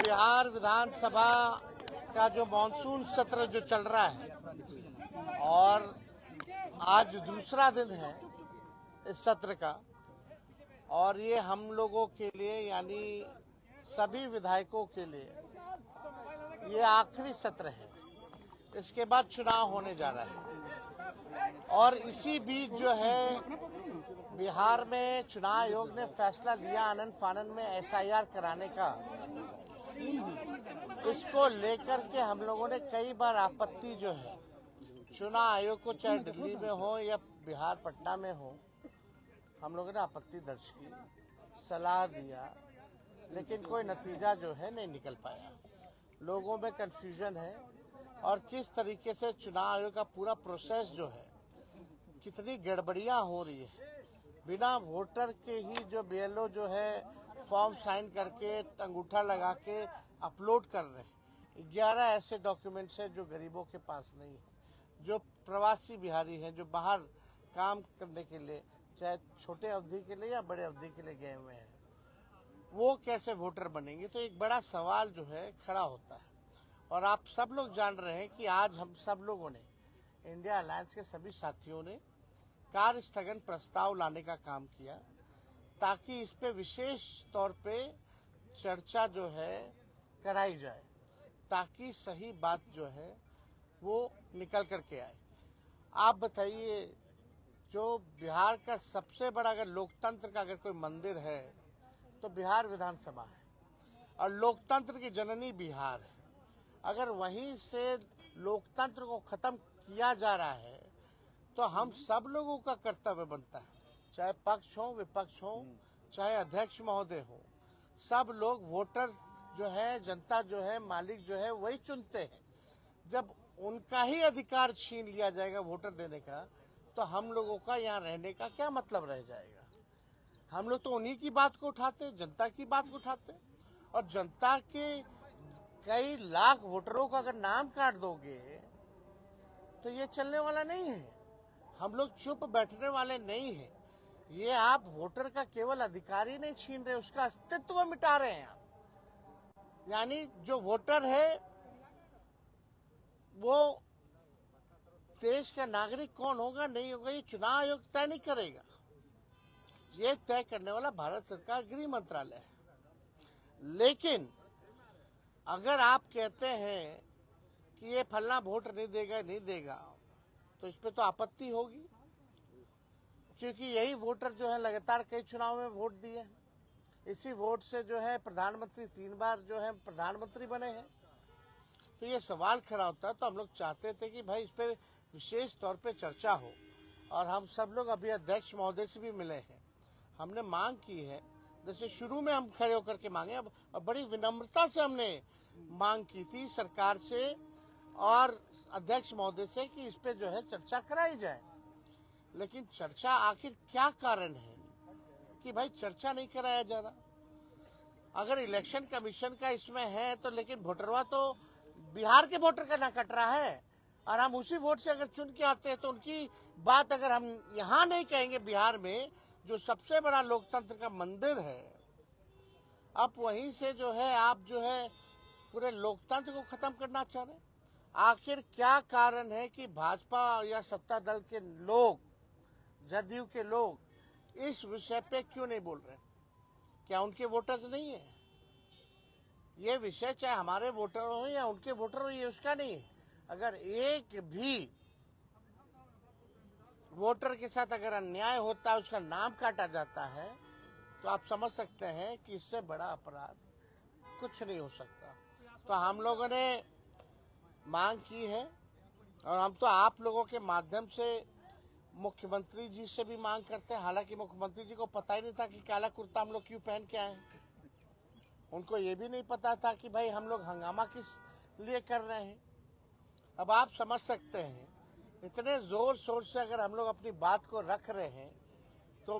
बिहार विधानसभा का जो मानसून सत्र जो चल रहा है और आज दूसरा दिन है इस सत्र का, और ये हम लोगों के लिए यानी सभी विधायकों के लिए ये आखिरी सत्र है। इसके बाद चुनाव होने जा रहा है और इसी बीच जो है बिहार में चुनाव आयोग ने फैसला लिया आनन फानन में एसआईआर कराने का। इसको लेकर के हम लोगों ने कई बार आपत्ति जो है चुनाव आयोग को, चाहे दिल्ली में हो या बिहार पटना में हो, हम लोगों ने आपत्ति दर्ज की, सलाह दिया, लेकिन कोई नतीजा जो है नहीं निकल पाया। लोगों में कंफ्यूजन है और किस तरीके से चुनाव आयोग का पूरा प्रोसेस जो है, कितनी गड़बड़ियां हो रही है। बिना वोटर के ही जो बीएलओ जो है फॉर्म साइन करके अंगूठा लगा के अपलोड कर रहे हैं। 11 ऐसे डॉक्यूमेंट्स हैं जो गरीबों के पास नहीं है, जो प्रवासी बिहारी हैं, जो बाहर काम करने के लिए, चाहे छोटे अवधि के लिए या बड़े अवधि के लिए गए हुए हैं, वो कैसे वोटर बनेंगे। तो एक बड़ा सवाल जो है खड़ा होता है। और आप सब लोग जान रहे हैं कि आज हम सब लोगों ने, इंडिया अलायंस के सभी साथियों ने कार्य स्थगन प्रस्ताव लाने का काम किया ताकि इस पे विशेष तौर पे चर्चा जो है कराई जाए, ताकि सही बात जो है वो निकल करके आए। आप बताइए, जो बिहार का सबसे बड़ा अगर लोकतंत्र का अगर कोई मंदिर है तो बिहार विधानसभा है, और लोकतंत्र की जननी बिहार है। अगर वहीं से लोकतंत्र को खत्म किया जा रहा है तो हम सब लोगों का कर्तव्य बनता है, चाहे पक्ष हो विपक्ष हो, चाहे अध्यक्ष महोदय हो, सब लोग वोटर जो है, जनता जो है, मालिक जो है वही चुनते हैं। जब उनका ही अधिकार छीन लिया जाएगा वोटर देने का, तो हम लोगों का यहाँ रहने का क्या मतलब रह जाएगा। हम लोग तो उन्हीं की बात को उठाते, जनता की बात को उठाते, और जनता के कई लाख वोटरों का अगर नाम काट दोगे तो ये चलने वाला नहीं है। हम लोग चुप बैठने वाले नहीं हैं। ये आप वोटर का केवल अधिकार ही नहीं छीन रहे, उसका अस्तित्व मिटा रहे हैं आप। यानी जो वोटर है वो देश का नागरिक कौन होगा नहीं होगा ये चुनाव आयोग तय नहीं करेगा। ये तय करने वाला भारत सरकार गृह मंत्रालय है। लेकिन अगर आप कहते हैं कि ये फलना वोट नहीं देगा, तो इस पे तो आपत्ति होगी, क्योंकि यही वोटर जो है लगातार कई चुनाव में वोट दिए। इसी वोट से जो है प्रधानमंत्री 3 बार जो है प्रधानमंत्री बने हैं। तो ये सवाल खड़ा होता है। तो हम लोग चाहते थे कि भाई इस पे विशेष तौर पे चर्चा हो, और हम सब लोग अभी अध्यक्ष महोदय से भी मिले हैं। हमने मांग की है, जैसे शुरू में हम खड़े होकर के मांगे, अब बड़ी विनम्रता से हमने मांग की थी सरकार से और अध्यक्ष महोदय से कि इस पे जो है चर्चा कराई जाए। लेकिन चर्चा आखिर क्या कारण है कि भाई चर्चा नहीं कराया जा रहा। अगर इलेक्शन कमीशन का इसमें है तो, लेकिन वोटरवा तो बिहार के वोटर का ना कट रहा है, और हम उसी वोट से अगर चुन के आते हैं तो उनकी बात अगर हम यहाँ नहीं कहेंगे, बिहार में जो सबसे बड़ा लोकतंत्र का मंदिर है, अब वहीं से जो है आप जो है पूरे लोकतंत्र को खत्म करना चाह रहे हैं। आखिर क्या कारण है कि भाजपा या सत्ता दल के लोग, जदयू के लोग इस विषय पे क्यों नहीं बोल रहे? क्या उनके वोटर्स नहीं है? ये विषय चाहे हमारे वोटर हो या उनके वोटर हो, ये उसका नहीं है। अगर एक भी वोटर के साथ अगर अन्याय होता है, उसका नाम काटा जाता है, तो आप समझ सकते हैं कि इससे बड़ा अपराध कुछ नहीं हो सकता। तो हम लोगों ने मांग की है, और हम तो आप लोगों के माध्यम से मुख्यमंत्री जी से भी मांग करते हैं। हालांकि मुख्यमंत्री जी को पता ही नहीं था कि काला कुर्ता हम लोग क्यों पहन के आए हैं। उनको ये भी नहीं पता था कि भाई हम लोग हंगामा किस लिए कर रहे हैं। अब आप समझ सकते हैं, इतने जोर शोर से अगर हम लोग अपनी बात को रख रहे हैं